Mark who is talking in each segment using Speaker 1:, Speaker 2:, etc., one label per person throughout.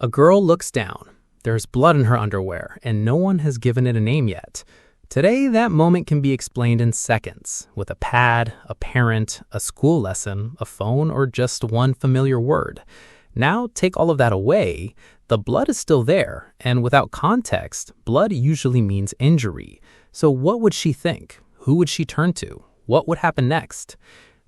Speaker 1: A girl looks down. There's blood in her underwear, and no one has given it a name yet. Today, that moment can be explained in seconds, with a pad, a parent, a school lesson, a phone, or just one familiar word. Now, take all of that away, the blood is still there, and without context, blood usually means injury. So what would she think? Who would she turn to? What would happen next?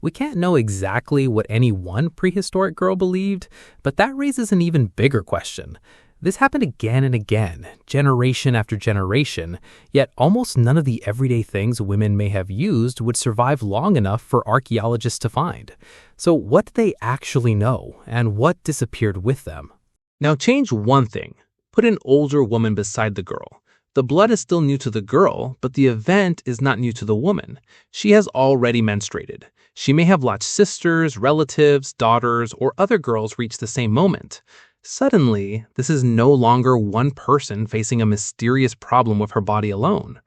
Speaker 1: We can't know exactly what any one prehistoric girl believed, but that raises an even bigger question. This happened again and again, generation after generation, yet almost none of the everyday things women may have used would survive long enough for archaeologists to find. So what did they actually know, and what disappeared with them?
Speaker 2: Now change one thing. Put an older woman beside the girl. The blood is still new to the girl, but the event is not new to the woman. She has already menstruated. She may have watched sisters, relatives, daughters, or other girls reach the same moment. Suddenly, this is no longer one person facing a mysterious problem with her body alone.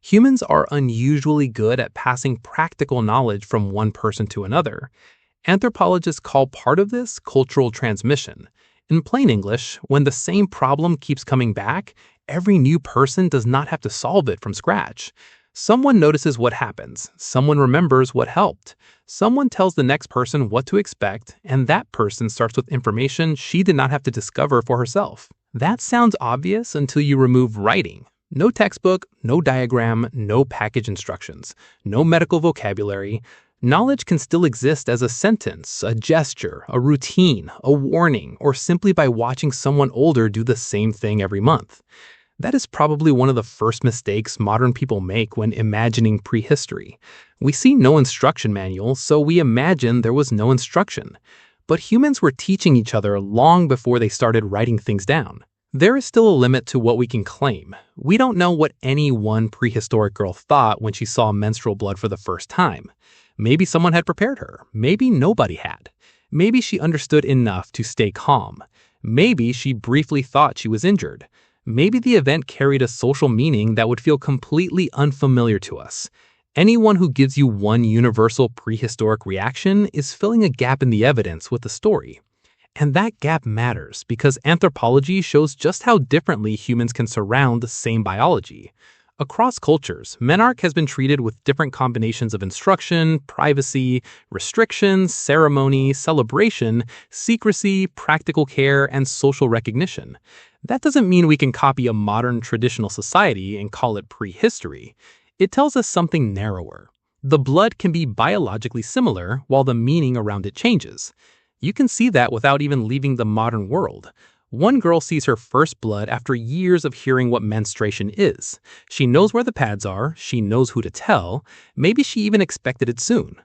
Speaker 2: Humans are unusually good at passing practical knowledge from one person to another. Anthropologists call part of this cultural transmission. In plain English, when the same problem keeps coming back, every new person does not have to solve it from scratch. Someone notices what happens, someone remembers what helped, someone tells the next person what to expect, and that person starts with information she did not have to discover for herself. That sounds obvious until you remove writing. No textbook, no diagram, no package instructions, no medical vocabulary. Knowledge can still exist as a sentence, a gesture, a routine, a warning, or simply by watching someone older do the same thing every month. That is probably one of the first mistakes modern people make when imagining prehistory. We see no instruction manual, so we imagine there was no instruction. But humans were teaching each other long before they started writing things down. There is still a limit to what we can claim. We don't know what any one prehistoric girl thought when she saw menstrual blood for the first time. Maybe someone had prepared her. Maybe nobody had. Maybe she understood enough to stay calm. Maybe she briefly thought she was injured. Maybe the event carried a social meaning that would feel completely unfamiliar to us. Anyone who gives you one universal prehistoric reaction is filling a gap in the evidence with the story. And that gap matters because anthropology shows just how differently humans can surround the same biology. Across cultures, menarche has been treated with different combinations of instruction, privacy, restrictions, ceremony, celebration, secrecy, practical care, and social recognition. That doesn't mean we can copy a modern traditional society and call it prehistory. It tells us something narrower. The blood can be biologically similar while the meaning around it changes. You can see that without even leaving the modern world. One girl sees her first blood after years of hearing what menstruation is. She knows where the pads are, she knows who to tell, maybe she even expected it soon.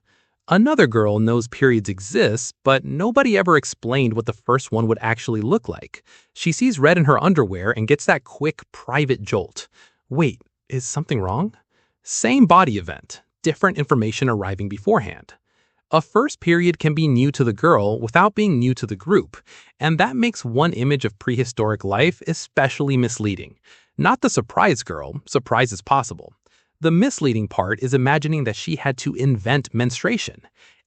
Speaker 2: Another girl knows periods exist, but nobody ever explained what the first one would actually look like. She sees red in her underwear and gets that quick, private jolt. Wait, is something wrong? Same body event, different information arriving beforehand. A first period can be new to the girl without being new to the group, and that makes one image of prehistoric life especially misleading. Not the surprise girl, surprise is possible. The misleading part is imagining that she had to invent menstruation.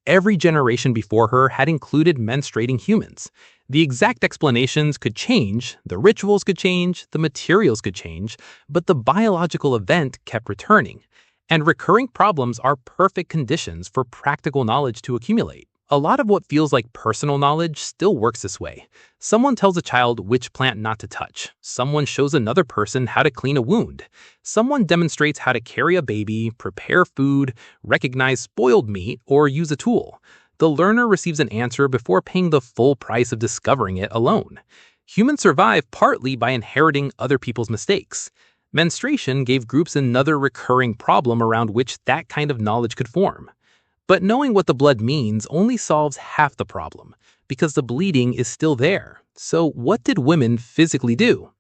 Speaker 2: Every generation before her had included menstruating humans. The exact explanations could change, the rituals could change, the materials could change, but the biological event kept returning. And recurring problems are perfect conditions for practical knowledge to accumulate. A lot of what feels like personal knowledge still works this way. Someone tells a child which plant not to touch. Someone shows another person how to clean a wound. Someone demonstrates how to carry a baby, prepare food, recognize spoiled meat, or use a tool. The learner receives an answer before paying the full price of discovering it alone. Humans survive partly by inheriting other people's mistakes. Menstruation gave groups another recurring problem around which that kind of knowledge could form. But knowing what the blood means only solves half the problem, because the bleeding is still there. So what did women physically do?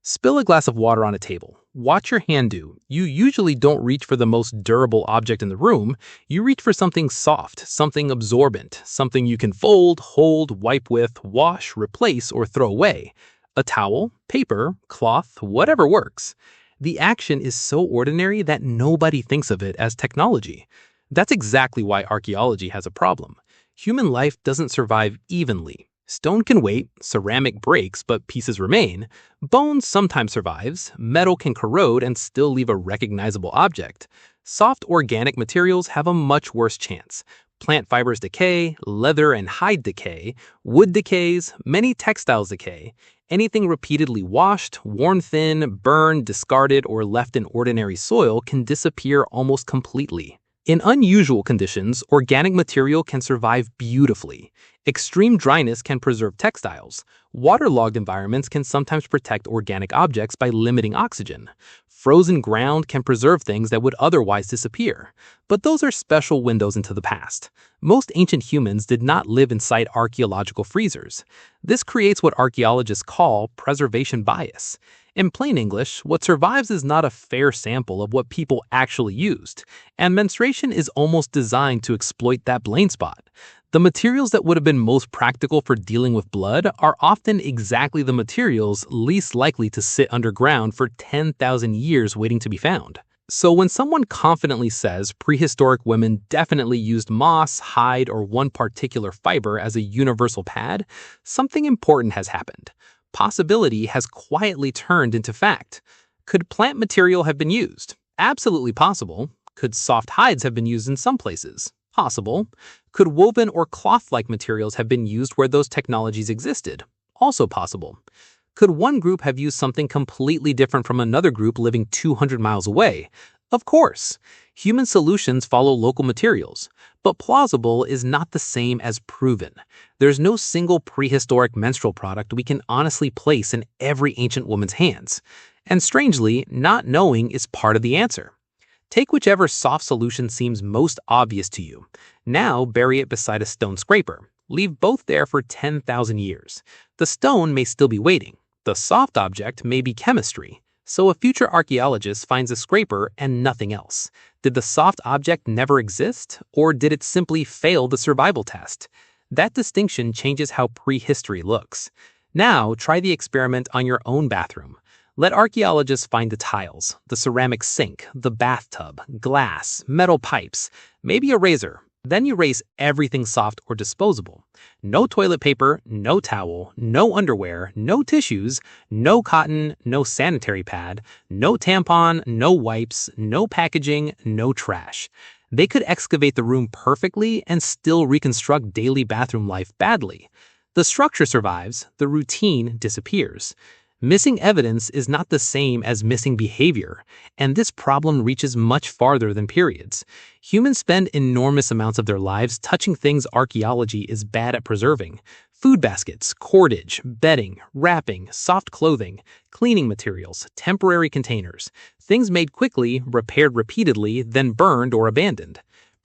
Speaker 2: Spill a glass of water on a table. Watch your hand do. You usually don't reach for the most durable object in the room. You reach for something soft, something absorbent, something you can fold, hold, wipe with, wash, replace, or throw away. A towel, paper, cloth, whatever works. The action is so ordinary that nobody thinks of it as technology. That's exactly why archaeology has a problem. Human life doesn't survive evenly. Stone can wait, ceramic breaks but pieces remain, bone sometimes survives, metal can corrode and still leave a recognizable object. Soft organic materials have a much worse chance. Plant fibers decay, leather and hide decay, wood decays, many textiles decay. Anything repeatedly washed, worn thin, burned, discarded, or left in ordinary soil can disappear almost completely. In unusual conditions, organic material can survive beautifully. Extreme dryness can preserve textiles. Waterlogged environments can sometimes protect organic objects by limiting oxygen. Frozen ground can preserve things that would otherwise disappear. But those are special windows into the past. Most ancient humans did not live inside archaeological freezers. This creates what archaeologists call preservation bias. In plain English, what survives is not a fair sample of what people actually used, and menstruation is almost designed to exploit that blind spot. The materials that would have been most practical for dealing with blood are often exactly the materials least likely to sit underground for 10,000 years waiting to be found. So when someone confidently says prehistoric women definitely used moss, hide, or one particular fiber as a universal pad, something important has happened. Possibility has quietly turned into fact. Could plant material have been used? Absolutely possible. Could soft hides have been used in some places? Possible. Could woven or cloth-like materials have been used where those technologies existed? Also possible. Could one group have used something completely different from another group living 200 miles away? Of course. Human solutions follow local materials, but plausible is not the same as proven. There's no single prehistoric menstrual product we can honestly place in every ancient woman's hands. And strangely, not knowing is part of the answer. Take whichever soft solution seems most obvious to you. Now bury it beside a stone scraper. Leave both there for 10,000 years. The stone may still be waiting. The soft object may be chemistry. So a future archaeologist finds a scraper and nothing else. Did the soft object never exist, or did it simply fail the survival test? That distinction changes how prehistory looks. Now try the experiment on your own bathroom. Let archaeologists find the tiles, the ceramic sink, the bathtub, glass, metal pipes, maybe a razor. Then you erase everything soft or disposable. No toilet paper, no towel, no underwear, no tissues, no cotton, no sanitary pad, no tampon, no wipes, no packaging, no trash. They could excavate the room perfectly and still reconstruct daily bathroom life badly. The structure survives, the routine disappears. Missing evidence is not the same as missing behavior, and this problem reaches much farther than periods. Humans spend enormous amounts of their lives touching things archaeology is bad at preserving. Food baskets, cordage, bedding, wrapping, soft clothing, cleaning materials, temporary containers, things made quickly, repaired repeatedly, then burned or abandoned.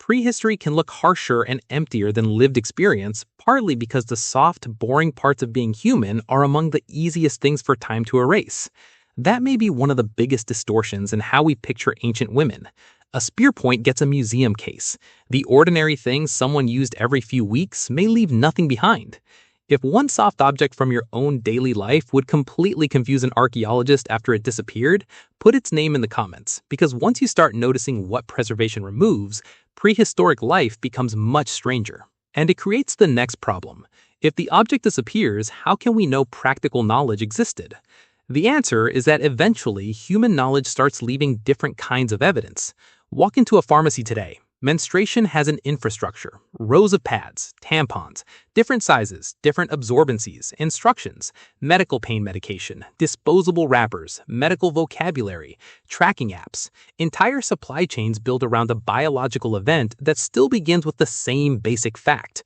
Speaker 2: Prehistory can look harsher and emptier than lived experience, partly because the soft, boring parts of being human are among the easiest things for time to erase. That may be one of the biggest distortions in how we picture ancient women. A spear point gets a museum case. The ordinary things someone used every few weeks may leave nothing behind. If one soft object from your own daily life would completely confuse an archaeologist after it disappeared, put its name in the comments, because once you start noticing what preservation removes, prehistoric life becomes much stranger. And it creates the next problem. If the object disappears, how can we know practical knowledge existed? The answer is that eventually human knowledge starts leaving different kinds of evidence. Walk into a pharmacy today. Menstruation has an infrastructure, rows of pads, tampons, different sizes, different absorbencies, instructions, medical pain medication, disposable wrappers, medical vocabulary, tracking apps. Entire supply chains build around a biological event that still begins with the same basic fact.